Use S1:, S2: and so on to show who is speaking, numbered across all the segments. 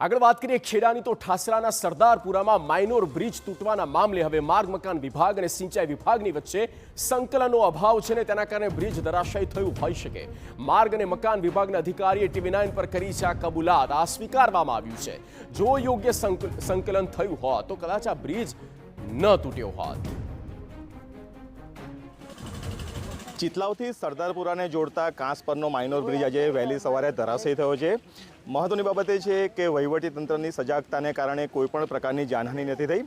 S1: આગળ વાત કરીએ ખેડાની તો ઠાસરાના સરદારપુરામાં માઇનોર બ્રિજ તૂટવાના મામલે હવે માર્ગ મકાન વિભાગ અને સિંચાઈ વિભાગની વચ્ચે સંકલનનો અભાવ છે ને તેના કારણે બ્રિજ ધરાશાયી થયું હોઈ શકે। માર્ગ અને મકાન વિભાગના અધિકારીએ TV9 પર કરી છે આ કબૂલાત। આ સ્વીકારવામાં આવ્યું છે જો યોગ્ય સંકલન થયું હોત તો કદાચ આ બ્રિજ ન તૂટ્યો હોત।
S2: ચિતલાવથી સરદારપુરાને જોડતા કાંસ પરનો માઇનોર બ્રિજ આજે વહેલી સવારે ધરાશયી થયો છે। મહત્વની બાબત એ છે કે વહીવટીતંત્રની સજાગતાને કારણે કોઈપણ પ્રકારની જાનહાનિ નથી થઈ।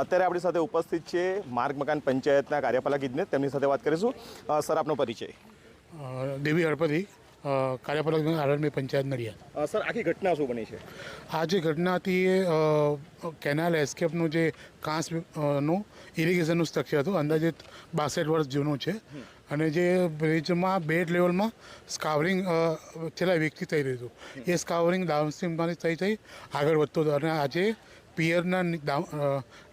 S2: અત્યારે આપણી સાથે ઉપસ્થિત છે માર્ગ મકાન પંચાયતના કાર્યપાલક ઇજનેર, તેમની સાથે વાત કરીશું। સર, આપનો પરિચય?
S3: દેવી હળપતિ, કાર્યપાલક આરએનબી પંચાયત નડિયાદ।
S2: સર, આખી ઘટના શું બની છે?
S3: આ જે ઘટના હતી એ કેનાલ એસ્કેપનું જે કાંસનું ઇરિગેશનનું સ્ટ્રક્ચર હતું, અંદાજિત 62 વર્ષ જૂનું છે અને જે બ્રિજમાં બેડ લેવલમાં સ્કાવરિંગ છેલ્લા વીકથી થઈ રહ્યું હતું। એ સ્કાવરિંગ ડાઉનસ્ટ્રીમમાંથી થઈ આગળ વધતું હતું અને આજે પિયરના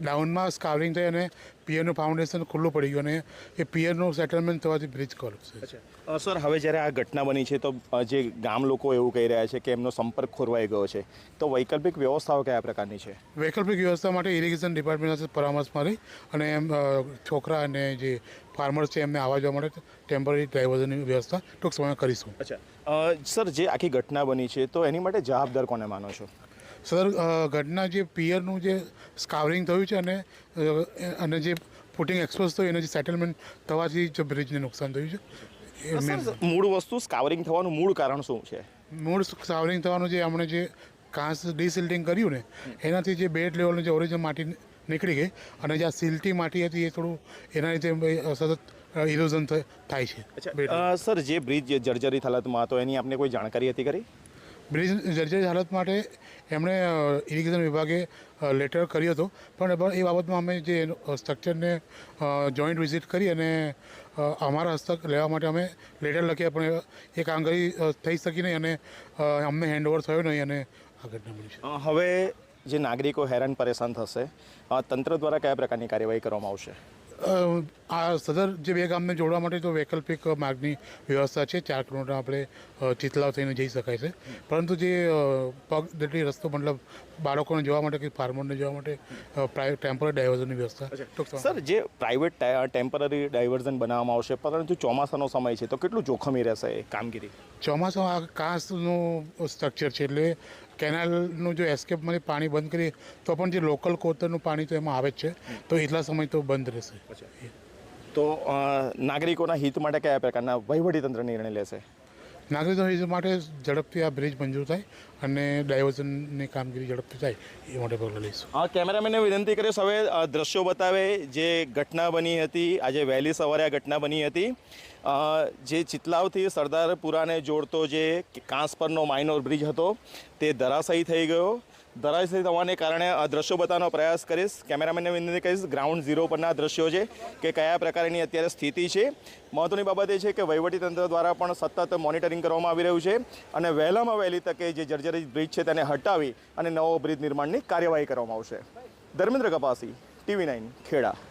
S3: ડાઉનમાં સ્કાવરિંગ થઈ અને પિયરનું ફાઉન્ડેશન ખુલ્લું પડી ગયું અને એ પિયરનું સેટલમેન્ટ થવાથી બ્રિજ કોલેપ્સ છે।
S2: સર, હવે જ્યારે આ ઘટના બની છે તો જે ગામ લોકો એવું કહી રહ્યા છે કે એમનો સંપર્ક ખોરવાઈ ગયો છે, તો વૈકલ્પિક વ્યવસ્થાઓ કયા પ્રકારની છે?
S3: વૈકલ્પિક વ્યવસ્થા માટે ઇરિગેશન ડિપાર્ટમેન્ટ સાથે પરામર્શમાં રહી અને એમ છોકરા અને જે ફાર્મર્સ છે એમને આવવા જવા માટે ટેમ્પરરી ડ્રાઇવર્સની વ્યવસ્થા ટૂંક સમયમાં કરીશું।
S2: સર, જે આખી ઘટના બની છે તો એની માટે જવાબદાર કોને માનો છો?
S3: સર, ઘટના જે પિયરનું જે સ્કાવરિંગ થયું છે અને જે પુટિંગ એક્સપોઝ થયું એને જે સેટલમેન્ટ થવાથી જ બ્રિજને નુકસાન થયું છે।
S2: મૂળ વસ્તુ સ્કાવરિંગ થવાનું મૂળ કારણ શું છે?
S3: મૂળ સ્કાવરિંગ થવાનું જે આપણે જે કાંસ ડિસિલ્ટિંગ કર્યું ને એનાથી જે બેડ લેવલની જે ઓરિજિનલ માટી નીકળી ગઈ અને જે આ સિલ્ટી માટી હતી એ થોડું એના લીધે સતત ઇરોઝન થાય છે।
S2: સર, જે બ્રિજ જર્જરિત હાલતમાં હતો એની આપને કોઈ જાણકારી હતી ખરી?
S3: બ્રિજ જર્જરિત હાલત માટે એમણે ઇરિગેશન વિભાગે લેટર કર્યો હતો, પણ એ બાબતમાં અમે જે સ્ટ્રક્ચરને જોઈન્ટ વિઝિટ કરી અને અમારા હસ્તક લેવા માટે અમે લેટર લખ્યા, પણ એ કામગીરી થઈ શકી નહીં અને અમને હેન્ડઓવર થયો નહીં અને આ ઘટના બની છે।
S2: હવે જે નાગરિકો હેરાન પરેશાન થશે, તંત્ર દ્વારા કયા પ્રકારની કાર્યવાહી કરવામાં આવશે?
S3: આ સદર જે બે ગામને જોડવા માટે તો વૈકલ્પિક માર્ગની વ્યવસ્થા છે। 4 કિલોમીટર આપણે ચિતલાવ થઈને જઈ શકાય છે, પરંતુ જે પગદંડી રસ્તો મતલબ બાળકોને જવા માટે કે ફાર્મરને જવા માટે ટેમ્પરરી ડાયવર્ઝનની વ્યવસ્થા।
S2: સર, જે પ્રાઇવેટ ટેમ્પરરી ડાયવર્ઝન બનાવવામાં આવશે, પરંતુ ચોમાસાનો સમય છે તો કેટલું જોખમી રહેશે એ કામગીરી?
S3: ચોમાસામાં આ કાંસનું સ્ટ્રક્ચર છે એટલે કેનાલનું જો એસ્કેપમાંથી પાણી બંધ કરીએ તો પણ જે લોકલ કોતરનું પાણી તો એમાં આવે જ છે, તો એટલા સમય તો બંધ રહેશે।
S2: તો નાગરિકોના હિત માટે કયા પ્રકારના વહીવટીતંત્ર નિર્ણય લેશે?
S3: નાગરિકો હિત માટે ઝડપથી આ બ્રિજ મંજૂર થાય અને ડાયવર્ઝનની કામગીરી ઝડપથી થાય એ માટે પગલાં લઈશું।
S2: કેમેરામેનને વિનંતી કરીશ હવે દ્રશ્યો બતાવે જે ઘટના બની હતી આજે વહેલી સવારે। આ ઘટના બની હતી જે ચિતલાવથી સરદારપુરાને જોડતો જે કાંસ પરનો માઇનોર બ્રિજ હતો તે ધરાશાયી થઈ ગયો। ધરાશાયી થવાને કારણે આ દ્રશ્યો બતાવવાનો પ્રયાસ કરીશ। કેમેરામેનને વિનંતી કરીશ ગ્રાઉન્ડ ઝીરો પરના દ્રશ્યો છે કે કયા પ્રકારની અત્યારે સ્થિતિ છે। મહત્વની બાબત એ છે કે વહીવટીતંત્ર દ્વારા પણ સતત મોનિટરિંગ કરવામાં આવી રહ્યું છે અને વહેલામાં વહેલી તકે જે જર્જરિત બ્રિજ છે તેને હટાવી અને નવો બ્રિજ નિર્માણની કાર્યવાહી કરવામાં આવશે। ધર્મેન્દ્ર કપાસી, TV9 ખેડા।